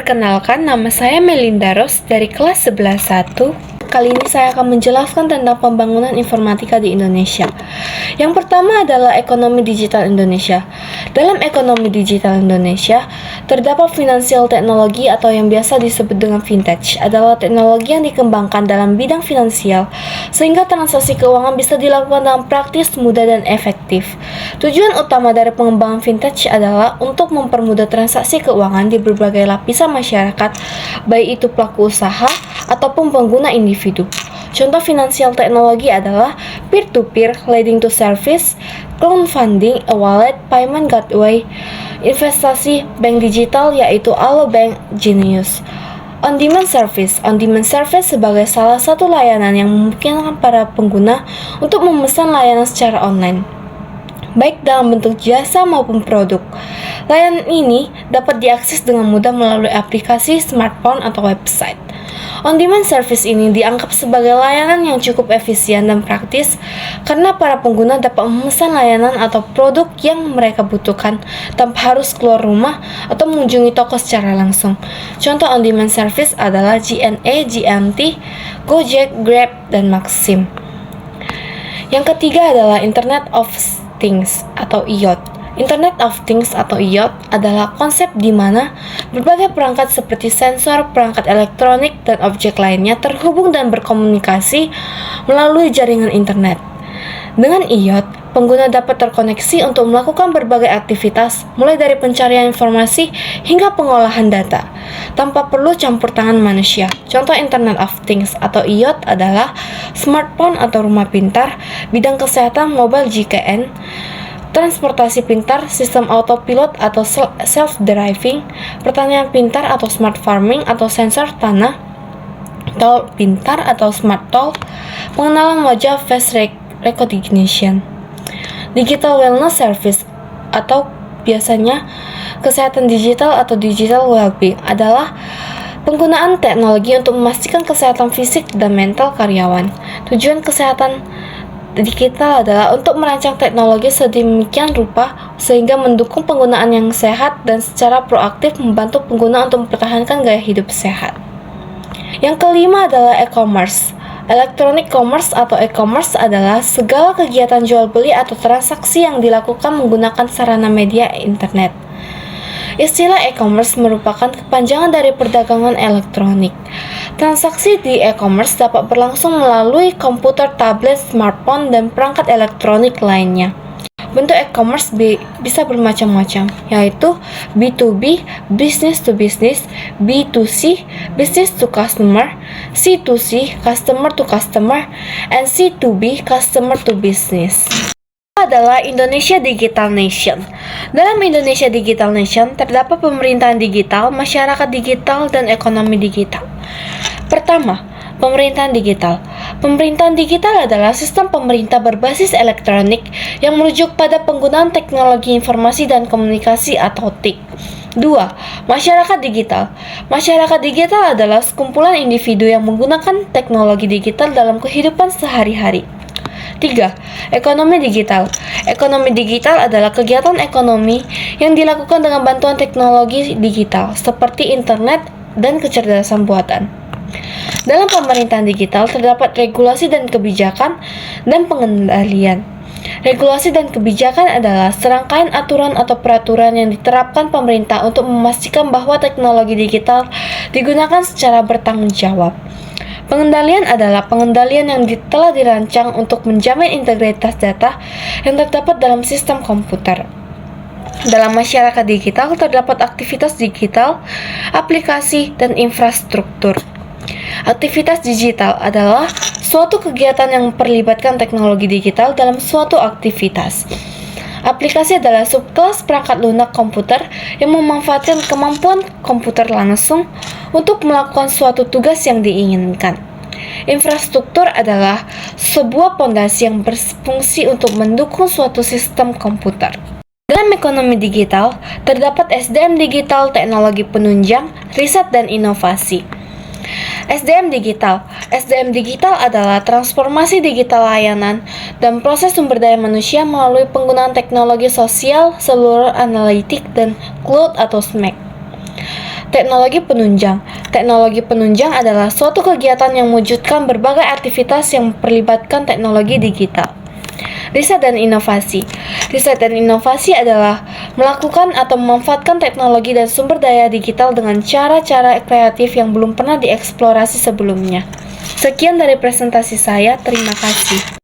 Perkenalkan, nama saya Melinda Rose dari kelas 11-1. Kali ini saya akan menjelaskan tentang pembangunan informatika di Indonesia. Yang pertama adalah ekonomi digital Indonesia. Dalam ekonomi digital Indonesia, terdapat financial teknologi atau yang biasa disebut dengan fintech, adalah teknologi yang dikembangkan dalam bidang finansial sehingga transaksi keuangan bisa dilakukan dengan praktis, mudah, dan efektif. Tujuan utama dari pengembangan fintech adalah untuk mempermudah transaksi keuangan di berbagai lapisan masyarakat, baik itu pelaku usaha ataupun pengguna individu. Contoh finansial teknologi adalah peer-to-peer, lending to service, crowdfunding, e-wallet, payment gateway, investasi, bank digital yaitu Alobank, Genius. On-demand service sebagai salah satu layanan yang memungkinkan para pengguna untuk memesan layanan secara online, baik dalam bentuk jasa maupun produk. Layanan ini dapat diakses dengan mudah melalui aplikasi, smartphone, atau website. On-demand service ini dianggap sebagai layanan yang cukup efisien dan praktis karena para pengguna dapat memesan layanan atau produk yang mereka butuhkan tanpa harus keluar rumah atau mengunjungi toko secara langsung. Contoh on-demand service adalah JNE, GMT, Gojek, Grab, dan Maxim. Yang ketiga adalah Internet of Things atau IoT. Internet of Things atau IoT adalah konsep di mana berbagai perangkat seperti sensor, perangkat elektronik, dan objek lainnya terhubung dan berkomunikasi melalui jaringan internet. Dengan IoT, pengguna dapat terkoneksi untuk melakukan berbagai aktivitas, mulai dari pencarian informasi hingga pengolahan data, tanpa perlu campur tangan manusia. Contoh Internet of Things atau IoT adalah smartphone atau rumah pintar, bidang kesehatan, mobile GKN, transportasi pintar, sistem autopilot atau self-driving, pertanian pintar atau smart farming atau sensor tanah, tol pintar atau smart toll, pengenalan wajah face recognition, digital wellness service atau biasanya kesehatan digital atau digital well-being adalah penggunaan teknologi untuk memastikan kesehatan fisik dan mental karyawan. Tujuan kesehatan digital adalah untuk merancang teknologi sedemikian rupa sehingga mendukung penggunaan yang sehat dan secara proaktif membantu pengguna untuk mempertahankan gaya hidup sehat. Yang kelima adalah e-commerce. Electronic commerce atau e-commerce adalah segala kegiatan jual beli atau transaksi yang dilakukan menggunakan sarana media internet. Istilah e-commerce merupakan kepanjangan dari perdagangan elektronik. Transaksi di e-commerce dapat berlangsung melalui komputer, tablet, smartphone, dan perangkat elektronik lainnya. Bentuk e-commerce bisa bermacam-macam, yaitu B2B, business to business, B2C, business to customer, C2C, customer to customer, and C2B, customer to business. Adalah Indonesia Digital Nation. Dalam Indonesia Digital Nation terdapat pemerintahan digital, masyarakat digital, dan ekonomi digital. Pertama, pemerintahan digital. Pemerintahan digital adalah sistem pemerintah berbasis elektronik yang merujuk pada penggunaan teknologi informasi dan komunikasi atau TIK. 2. Masyarakat digital. Masyarakat digital adalah sekumpulan individu yang menggunakan teknologi digital dalam kehidupan sehari-hari. 3. Ekonomi digital. Ekonomi digital adalah kegiatan ekonomi yang dilakukan dengan bantuan teknologi digital seperti internet dan kecerdasan buatan. Dalam pemerintahan digital terdapat regulasi dan kebijakan dan pengendalian. Regulasi dan kebijakan adalah serangkaian aturan atau peraturan yang diterapkan pemerintah untuk memastikan bahwa teknologi digital digunakan secara bertanggung jawab. Pengendalian adalah pengendalian yang telah dirancang untuk menjamin integritas data yang terdapat dalam sistem komputer. Dalam masyarakat digital terdapat aktivitas digital, aplikasi, dan infrastruktur. Aktivitas digital adalah suatu kegiatan yang memperlibatkan teknologi digital dalam suatu aktivitas. Aplikasi adalah subkelas perangkat lunak komputer yang memanfaatkan kemampuan komputer langsung untuk melakukan suatu tugas yang diinginkan. Infrastruktur adalah sebuah pondasi yang berfungsi untuk mendukung suatu sistem komputer. Dalam ekonomi digital, terdapat SDM digital, teknologi penunjang, riset, dan inovasi. SDM digital adalah transformasi digital layanan dan proses sumber daya manusia melalui penggunaan teknologi sosial, seluler analitik, dan cloud atau SMAC. Teknologi penunjang. Teknologi penunjang adalah suatu kegiatan yang mewujudkan berbagai aktivitas yang memperlibatkan teknologi digital. Riset dan inovasi. Riset dan inovasi adalah melakukan atau memanfaatkan teknologi dan sumber daya digital dengan cara-cara kreatif yang belum pernah dieksplorasi sebelumnya. Sekian dari presentasi saya, terima kasih.